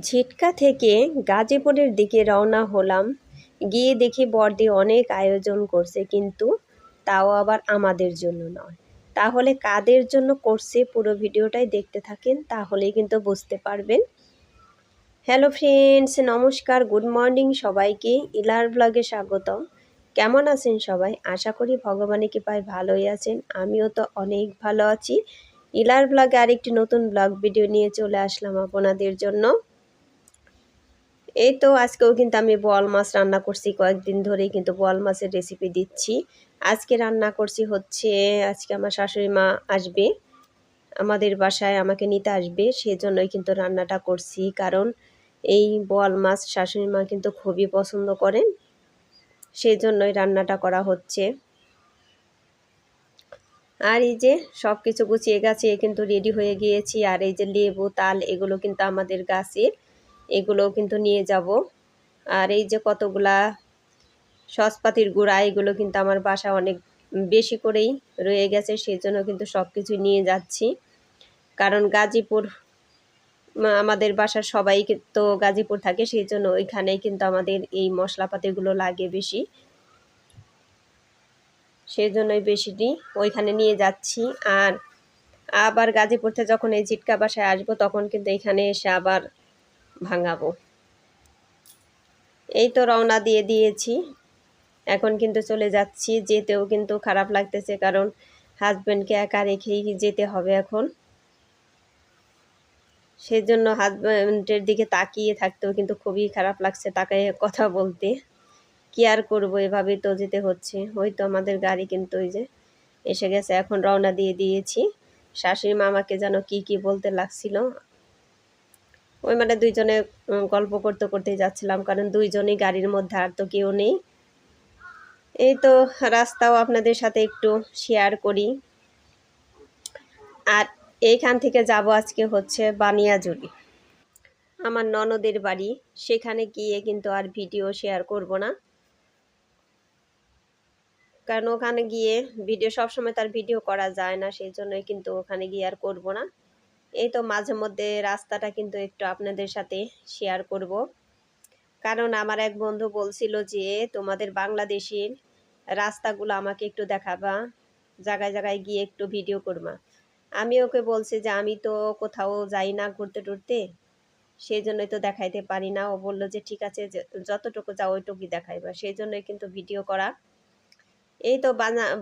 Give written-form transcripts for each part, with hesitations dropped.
ঝিটকা থেকে গাজীপুরের দিকে রওনা হলাম। গিয়ে দেখি বড়দি অনেক আয়োজন করছে, কিন্তু তাও আবার আমাদের জন্য নয়। তাহলে কাদের জন্য করছে পুরো ভিডিওটাই দেখতে থাকেন, তাহলেই কিন্তু বুঝতে পারবেন। হ্যালো ফ্রেন্ডস, নমস্কার, গুড মর্নিং সবাইকে। ইলার ব্লগে স্বাগতম। কেমন আছেন সবাই? আশা করি ভগবানের কৃপায় ভালোই আছেন। আমিও তো অনেক ভালো আছি। ইলার ব্লগে আরেকটি নতুন ব্লগ ভিডিও নিয়ে চলে আসলাম আপনাদের জন্য। এই তো আজকেও কিন্তু আমি বোয়াল মাছ রান্না করছি, কয়েকদিন ধরেই কিন্তু বোয়াল মাছের রেসিপি দিচ্ছি। আজকে রান্না করছি হচ্ছে, আজকে আমার শাশুড়ি মা আসবে আমাদের বাসায়, আমাকে নিতে আসবে, সেজন্যই কিন্তু রান্নাটা করছি। কারণ এই বোয়াল মাছ শাশুড়ি মা কিন্তু খুবই পছন্দ করেন, সেজন্যই রান্নাটা করা হচ্ছে। আর এই যে সব কিছু গুছিয়ে গাছিয়ে কিন্তু রেডি হয়ে গিয়েছি। আর এই যে লেবু, তাল, এগুলো কিন্তু আমাদের গাছে, এগুলোও কিন্তু নিয়ে যাব। আর এই যে কতগুলা সসপাতির গুঁড়া, এগুলো কিন্তু আমার বাসা অনেক বেশি করেই রয়ে গেছে, সেজন্য কিন্তু সব কিছু নিয়ে যাচ্ছি। কারণ গাজীপুর, আমাদের বাসার সবাই তো গাজীপুর থাকে, সেই জন্য ওইখানেই কিন্তু আমাদের এই মশলাপাতিগুলো লাগে বেশি, সেই জন্যই বেশিটি ওইখানে নিয়ে যাচ্ছি। আর আবার গাজীপুর থেকে যখন এই ঝিটকা বাসায় আসবো, তখন কিন্তু এখানে এসে আবার ভাঙাবো। এই তো রওনা দিয়ে দিয়েছি, এখন কিন্তু চলে যাচ্ছি। যেতেও কিন্তু খারাপ লাগতেছে, কারণ হাজব্যান্ডকে একা রেখেই যেতে হবে এখন। সেই জন্য হাজব্যান্ডের দিকে তাকিয়ে থাকতেও কিন্তু খুবই খারাপ লাগছে, তাকে কথা বলতে। কি আর করবো, এভাবে তো যেতে হচ্ছে। ওই তো আমাদের গাড়ি কিন্তু ওই যে এসে গেছে, এখন রওনা দিয়ে দিয়েছি। শাশুড়ি মামাকে যেন কি কি বলতে লাগছিল, ওই মানে দুইজনে গল্প করতে করতেই যাচ্ছিলাম, কারণ দুইজনেই গাড়ির মধ্যে, আর তো কেউ নেই। এই তো রাস্তাও আপনাদের সাথে একটু শেয়ার করি। আর এইখান থেকে যাব আজকে হচ্ছে বানিয়াজুরি, আমার ননদের বাড়ি। সেখানে গিয়ে কিন্তু আর ভিডিও শেয়ার করব না, কারণ ওখানে গিয়ে ভিডিও সবসময় তার ভিডিও করা যায় না, সেই জন্যই কিন্তু ওখানে গিয়ে আর করব না। এই তো মাঝে মধ্যে রাস্তাটা কিন্তু একটু আপনাদের সাথে শেয়ার করব, কারণ আমার এক বন্ধু বলছিল যে তোমাদের বাংলাদেশের রাস্তাগুলো আমাকে একটু দেখাবা, জায়গায় জায়গায় গিয়ে একটু ভিডিও করবা। আমি ওকে বলছি যে আমি তো কোথাও যাই না ঘুরতে টুরতে, সেই জন্যই তো দেখাইতে পারি না। ও বললো যে ঠিক আছে, যতটুকু যাও ওইটুকুই দেখাইবা, সেই জন্যই কিন্তু ভিডিও করা। এই তো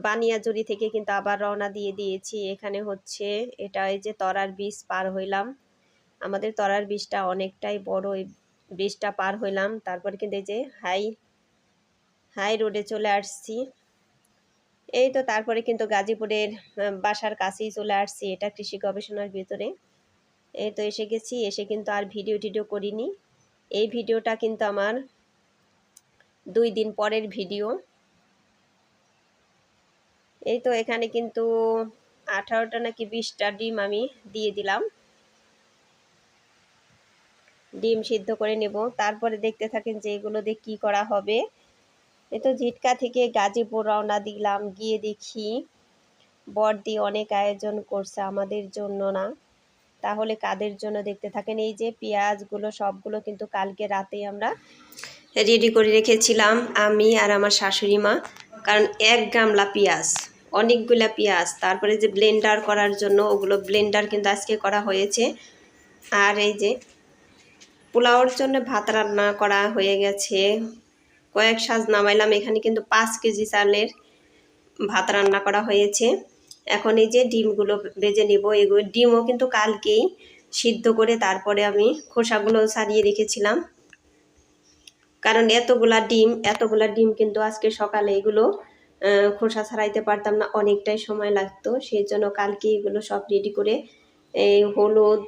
বানিয়াজুরি থেকে কিন্তু আবার রওনা দিয়ে দিয়েছি। এখানে হচ্ছে এটা এই যে তরার ব্রিজ পার হইলাম। আমাদের তরার ব্রিজটা অনেকটাই বড়, এই ব্রিজটা পার হইলাম, তারপর কিন্তু এই যে হাই রোডে চলে আসছি। এই তো তারপরে কিন্তু গাজীপুরের বাসার কাছেই চলে আসছি, এটা কৃষি গবেষণার ভিতরে। এই তো এসে গেছি, এসে কিন্তু আর ভিডিও টিডিও করিনি। এই ভিডিওটা কিন্তু আমার 2 দিন পরের ভিডিও। এই তো এখানে কিন্তু 18টা নাকি 20টা ডিম আমি দিয়ে দিলাম, ডিম সিদ্ধ করে নেব। তারপরে দেখতে থাকেন যে এগুলো দিয়ে কী করা হবে। এই তো ঝিটকা থেকে গাজীপুর রওনা দিলাম, গিয়ে দেখি বড়দি অনেক আয়োজন করছে, আমাদের জন্য না। তাহলে কাদের জন্য দেখতে থাকেন। এই যে পেঁয়াজগুলো সবগুলো কিন্তু কালকে রাতেই আমরা রেডি করে রেখেছিলাম, আমি আর আমার শাশুড়ি মা। কারণ 1 গামলা পেঁয়াজ, অনেকগুলা পেঁয়াজ, তারপরে যে ব্লেন্ডার করার জন্য ওগুলো ব্লেন্ডার কিন্তু আজকে করা হয়েছে। আর এই যে পোলাওর জন্য ভাত রান্না করা হয়ে গেছে, কয়েক সাজ নামাইলাম। এখানে কিন্তু 5 কেজি চালের ভাত রান্না করা হয়েছে। এখন এই যে ডিমগুলো ভেজে নিব। এগুলো ডিমও কিন্তু কালকেই সিদ্ধ করে তারপরে আমি খোসাগুলো ছাড়িয়ে রেখেছিলাম, কারণ এতগুলা ডিম কিন্তু আজকে সকালে এগুলো খোসা ছাড়াইতে পারতাম না, অনেকটাই সময় লাগতো। সেই জন্য কালকে এগুলো সব রেডি করে এই হলুদ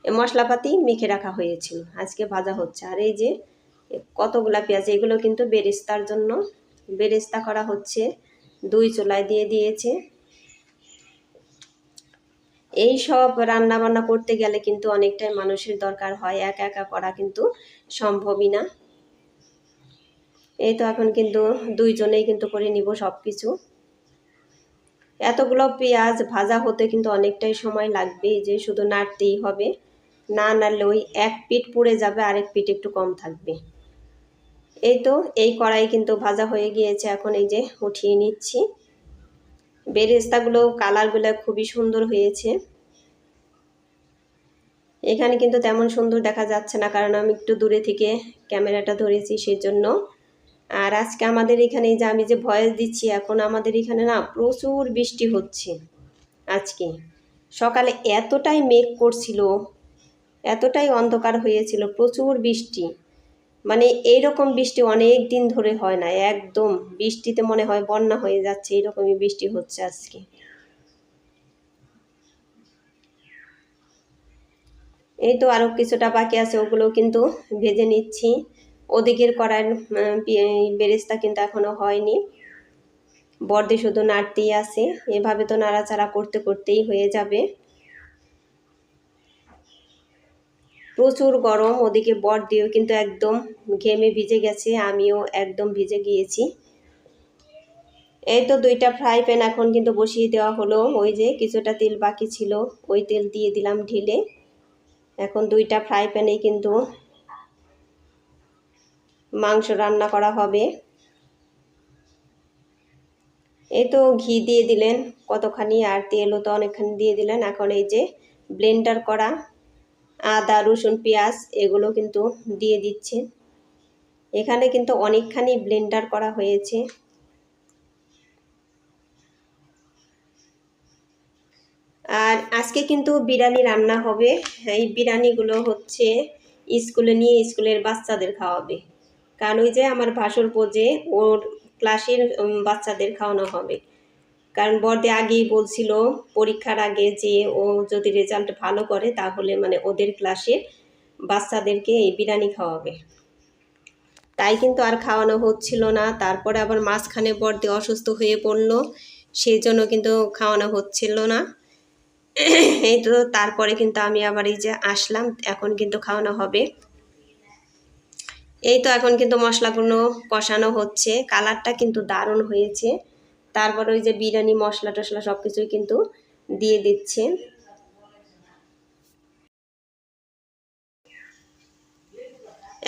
মশলাপাতি মেখে রাখা হয়েছিল, আজকে ভাজা হচ্ছে। আর এই যে কতগুলা পেঁয়াজ, এগুলো কিন্তু বেরেস্তার জন্য বেরেস্তা করা হচ্ছে, 2 চুলায় দিয়ে দিয়েছে। এই সব রান্না বান্না করতে গেলে কিন্তু অনেকটাই মানুষের দরকার হয়, একা একা করা কিন্তু সম্ভবই না। এই তো এখন কিন্তু 2 জনেই কিন্তু করে নিব সব কিছু। এতগুলো পেঁয়াজ ভাজা হতে কিন্তু অনেকটাই সময় লাগবে, যে শুধু নাড়তেই হবে। না নাড়লে ওই এক পিঠ পুড়ে যাবে, আরেক পিঠ একটু কম থাকবে। এই তো এই কড়াই কিন্তু ভাজা হয়ে গিয়েছে, এখন এই যে উঠিয়ে নিচ্ছি। বেরেস্তাগুলো কালারগুলো খুবই সুন্দর হয়েছে। এখানে কিন্তু তেমন সুন্দর দেখা যাচ্ছে না, কারণ আমি একটু দূরে থেকে ক্যামেরাটা ধরেছি সেজন্য। আর আজকে আমাদের এখানে যে আমি যে ভয়েস দিচ্ছি, এখন আমাদের এখানে না প্রচুর বৃষ্টি হচ্ছে। আজকে সকালে এতটাই মেঘ করছিল, এতটাই অন্ধকার হয়েছিল, প্রচুর বৃষ্টি। মানে এইরকম বৃষ্টি অনেক দিন ধরে হয় না, একদম বৃষ্টিতে মনে হয় বন্যা হয়ে যাচ্ছে, এরকমই বৃষ্টি হচ্ছে আজকে। এই তো আরও কিছুটা বাকি আছে, ওগুলো কিন্তু ভেজে নিচ্ছি। ওদিকের কড়াইয়ের বেরেস্তা কিন্তু এখনো হয়নি, বর্দি শুধু নাড়তেই আছে। এভাবে তো নাড়াচাড়া করতে করতেই হয়ে যাবে। প্রচুর গরম, ওদিকে বর্দিও কিন্তু একদম ঘেমে ভিজে গেছে, আমিও একদম ভিজে গিয়েছি। এই তো 2টা ফ্রাই প্যান এখন কিন্তু বসিয়ে দেওয়া হলো। ওই যে কিছুটা তেল বাকি ছিল, ওই তেল দিয়ে দিলাম ঢেলে। এখন 2টা ফ্রাই প্যানেই কিন্তু মাংস রান্না করা হবে। এই তো ঘি দিয়ে দিলেন কতখানি, আর তেলও তো অনেকখানি দিয়ে দিলেন। এখন এই যে ব্লেন্ডার করা আদা রসুন পেঁয়াজ এগুলো কিন্তু দিয়ে দিচ্ছে। এখানে কিন্তু অনেকখানি ব্লেন্ডার করা হয়েছে। আর আজকে কিন্তু বিরিয়ানি রান্না হবে। এই বিরিয়ানিগুলো হচ্ছে স্কুলে নিয়ে স্কুলের বাচ্চাদের খাওয়াবে, কারণ ওই যে আমার ভাসুরপো যে ওর ক্লাসের বাচ্চাদের খাওয়ানো হবে। কারণ বড়দি আগেই বলছিল পরীক্ষার আগে যে ও যদি রেজাল্ট ভালো করে তাহলে মানে ওদের ক্লাসের বাচ্চাদেরকে এই বিরিয়ানি খাওয়াবে। তাই কিন্তু আর খাওয়ানো হচ্ছিল না। তারপরে আবার মাঝখানে বড়দি অসুস্থ হয়ে পড়লো, সেই জন্য কিন্তু খাওয়ানো হচ্ছিল না। এই তো তারপরে কিন্তু আমি আবার এই যে আসলাম, এখন কিন্তু খাওয়ানো হবে। এই তো এখন কিন্তু মশলাগুলো কষানো হচ্ছে, কালারটা কিন্তু দারুণ হয়েছে। তারপর ওই যে বিরিয়ানি মশলা টশলা সব কিছুই কিন্তু দিয়ে দিচ্ছে।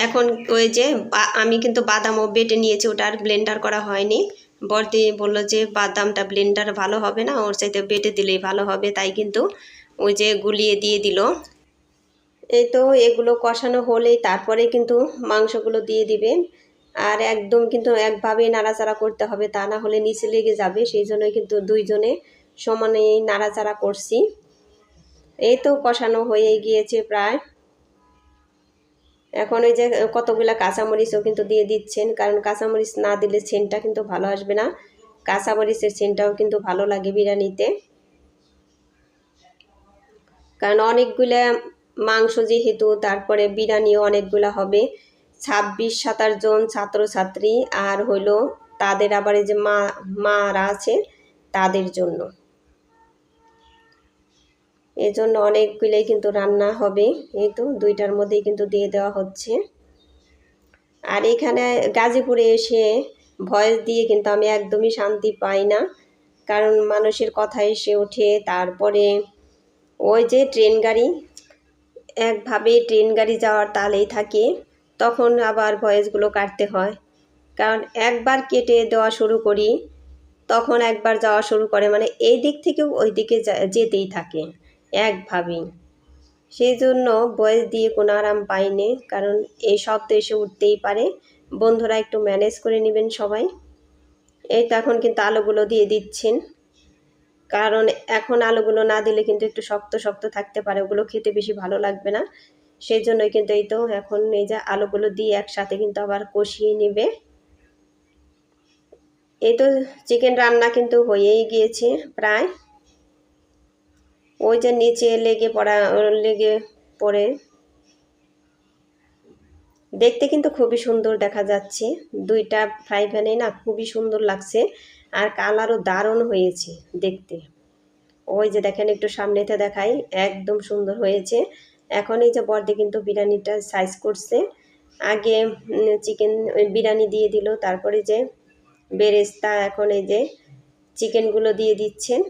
এখন ওই যে আমি কিন্তু বাদামও বেটে নিয়েছি, ওটা আর ব্লেন্ডার করা হয়নি। বড়দি বললো যে বাদামটা ব্লেন্ডার ভালো হবে না, ওর চাইতে বেটে দিলেই ভালো হবে, তাই কিন্তু ওই যে গুলিয়ে দিয়ে দিল। এই তো এগুলো কষানো হলেই তারপরে কিন্তু মাংসগুলো দিয়ে দিবেন। আর একদম কিন্তু একভাবেই নাড়াচাড়া করতে হবে, তা না হলে নিচে লেগে যাবে, সেই জন্যই কিন্তু দুইজনে সমানে নাড়াচাড়া করছি। এই তো কষানো হয়ে গিয়েছে প্রায়। এখন ওই যে কতগুলা কাঁচামরিচও কিন্তু দিয়ে দিচ্ছেন, কারণ কাঁচামরিচ না দিলে সেন্টটা কিন্তু ভালো আসবে না। কাঁচামরিচের সেন্টটাও কিন্তু ভালো লাগে বিরিয়ানিতে, কারণ অনেকগুলা মাংস যেহেতু, তারপরে বিরিয়ানিও অনেকগুলা হবে। 26-27 জন ছাত্রছাত্রী আর হইলো তাদের আবার এই যে মারা আছে তাদের জন্য, এজন্য অনেকগুলোই কিন্তু রান্না হবে। এই তো 2টার মধ্যেই কিন্তু দিয়ে দেওয়া হচ্ছে। আর এখানে গাজীপুরে এসে ভয়েস দিয়ে কিন্তু আমি একদমই শান্তি পাই না, কারণ মানুষের কথা এসে ওঠে। তারপরে ওই যে ট্রেন গাড়ি, একভাবে ট্রেন গাড়ি যাওয়ার তালেই থাকে, তখন আবার ভয়েসগুলো কাটতে হয়। কারণ একবার কেটে দেওয়া শুরু করি, তখন একবার যাওয়া শুরু করে, মানে এই দিক থেকেও ওই দিকে যেতেই থাকে একভাবেই। সেই জন্য ভয়েস দিয়ে কোনো আরাম পাইনি, কারণ এই শব্দ এসে উঠতেই পারে। বন্ধুরা একটু ম্যানেজ করে নেবেন সবাই। এই তো এখন কিন্তু আলুগুলো দিয়ে দিচ্ছেন, কারণ এখন আলুগুলো না দিলে কিন্তু একটু শক্ত শক্ত থাকতে পারে, ওগুলো খেতে বেশি ভালো লাগবে না। সেই জন্যই কিন্তু এই তো এখন এই যে আলুগুলো দিয়ে একসাথে কিন্তু আবার কষিয়ে নেবে। এই তো চিকেন রান্না কিন্তু হয়েই গিয়েছে প্রায়। ওই যে নিচে লেগে পড়ে দেখতে কিন্তু খুবই সুন্দর দেখা যাচ্ছে। 2টা ফ্রাই প্যানে না খুবই সুন্দর লাগছে, আর কালারও দারুণ হয়েছে দেখতে। ওই যে দেখেন একটু সামনেতে দেখাই, একদম সুন্দর হয়েছে। এখন এই যে বড়দি কিন্তু বিরিয়ানিটা সাইজ করছে। আগে চিকেন বিরিয়ানি দিয়ে দিল, তারপরে যে বেরেস্তা, এখন এই যে চিকেনগুলো দিয়ে দিচ্ছেন।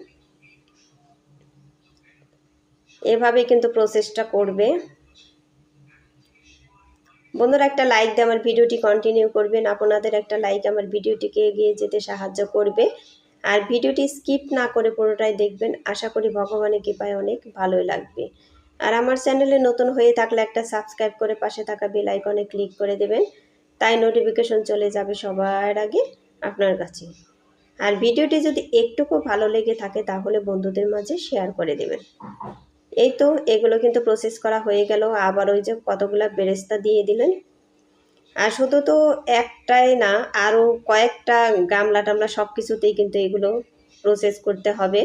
এভাবে কিন্তু প্রসেসটা করবে। বন্ধুরা একটা লাইক দিয়ে আমার ভিডিওটি কন্টিনিউ করবেন, আপনাদের একটা লাইক আমার ভিডিওটিকে এগিয়ে যেতে সাহায্য করবে। আর ভিডিওটি স্কিপ না করে পুরোটাই দেখবেন, আশা করি ভগবানের কৃপায় অনেক ভালোই লাগবে। আর আমার চ্যানেলে নতুন হয়ে থাকলে একটা সাবস্ক্রাইব করে পাশে থাকা বেল আইকনে ক্লিক করে দেবেন, তাই নোটিফিকেশন চলে যাবে সবার আগে আপনার কাছে। আর ভিডিওটি যদি একটুকু ভালো লেগে থাকে তাহলে বন্ধুদের মাঝে শেয়ার করে দেবেন। এই তো এগুলো কিন্তু প্রসেস করা হয়ে গেল। আবার ওই যে কতগুলা বেরেস্তা দিয়ে দিলেন। আর শুধু তো একটাই না, আরও কয়েকটা গামলা টামলা সব কিছুতেই কিন্তু এগুলো প্রসেস করতে হবে,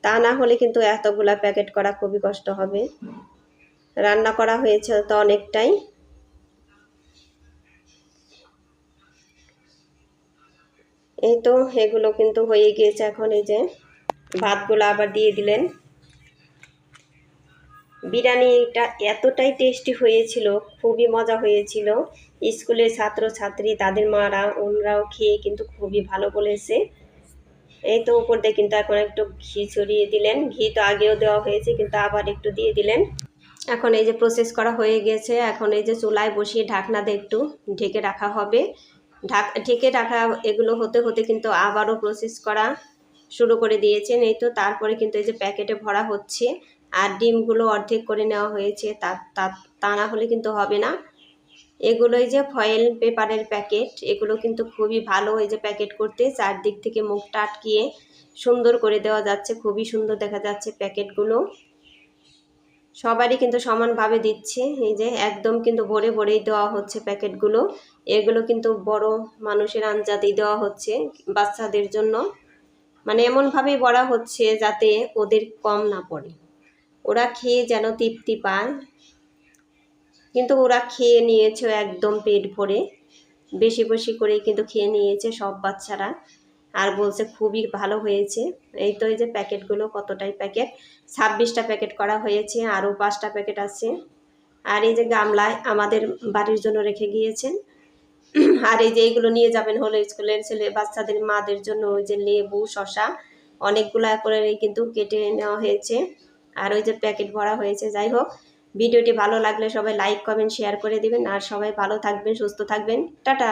তা না হলে কিন্তু এতগুলা প্যাকেট করা খুবই কষ্ট হবে। রান্না করা হয়েছে তো অনেকটাই। এই তো এগুলো কিন্তু হয়ে গিয়েছে। এখন এই যে ভাতগুলো আবার দিয়ে দিলেন। বিরিয়ানিটা এতটাই টেস্টি হয়েছিল, খুবই মজা হয়েছিল। স্কুলের ছাত্রছাত্রী তাদের মারা ওনরাও খেয়ে কিন্তু খুবই ভালো বলেছে। এই তো উপর দিয়ে কিন্তু এখন একটু ঘি ছড়িয়ে দিলেন। ঘি তো আগেও দেওয়া হয়েছে, কিন্তু আবার একটু দিয়ে দিলেন। এখন এই যে প্রসেস করা হয়ে গেছে। এখন এই যে চুলায় বসিয়ে ঢাকনা দিয়ে একটু ঢেকে রাখা হবে। ঢেকে রাখা এগুলো হতে হতে কিন্তু আবারও প্রসেস করা শুরু করে দিয়েছেন। এই তো তারপরে কিন্তু এই যে প্যাকেটে ভরা হচ্ছে। আর ডিমগুলো অর্ধেক করে নেওয়া হয়েছে, তা না হলে কিন্তু হবে না। এগুলোই যে ফয়েল পেপারের প্যাকেট, এগুলো কিন্তু খুবই ভালো। এই যে প্যাকেট করতে চারদিক থেকে মুখটা আটকিয়ে সুন্দর করে দেওয়া যাচ্ছে, খুবই সুন্দর দেখা যাচ্ছে প্যাকেটগুলো। সবারই কিন্তু সমানভাবে দিচ্ছে। এই যে একদম কিন্তু ভরে ভরেই দেওয়া হচ্ছে প্যাকেটগুলো। এগুলো কিন্তু বড় মানুষের আঞ্জাতেই দেওয়া হচ্ছে, বাচ্চাদের জন্য। মানে এমনভাবেই বড়া হচ্ছে যাতে ওদের কম না পড়ে, ওরা খেয়ে যেন তৃপ্তি পায়। কিন্তু ওরা খেয়ে নিয়েছে একদম পেট ভরে, বেশি বেশি করেই কিন্তু খেয়ে নিয়েছে সব বাচ্চারা। আর বলছে খুবই ভালো হয়েছে। এই তো এই যে প্যাকেটগুলো কতটাই প্যাকেট, 26টা প্যাকেট করা হয়েছে, আরও 5টা প্যাকেট আছে। আর এই যে গামলায় আমাদের বাড়ির জন্য রেখে গিয়েছেন। আর এই যে এইগুলো নিয়ে যাবেন হলো স্কুলের ছেলে বাচ্চাদের মাদের জন্য। ওই যে লেবু শশা অনেকগুলো করে কিন্তু কেটে নেওয়া হয়েছে। আর ওই যে প্যাকেট ভরা হয়েছে। যাই হোক, ভিডিওটি ভালো লাগলে সবাই লাইক কমেন্ট শেয়ার করে দিবেন। আর সবাই ভালো থাকবেন, সুস্থ থাকবেন। টাটা।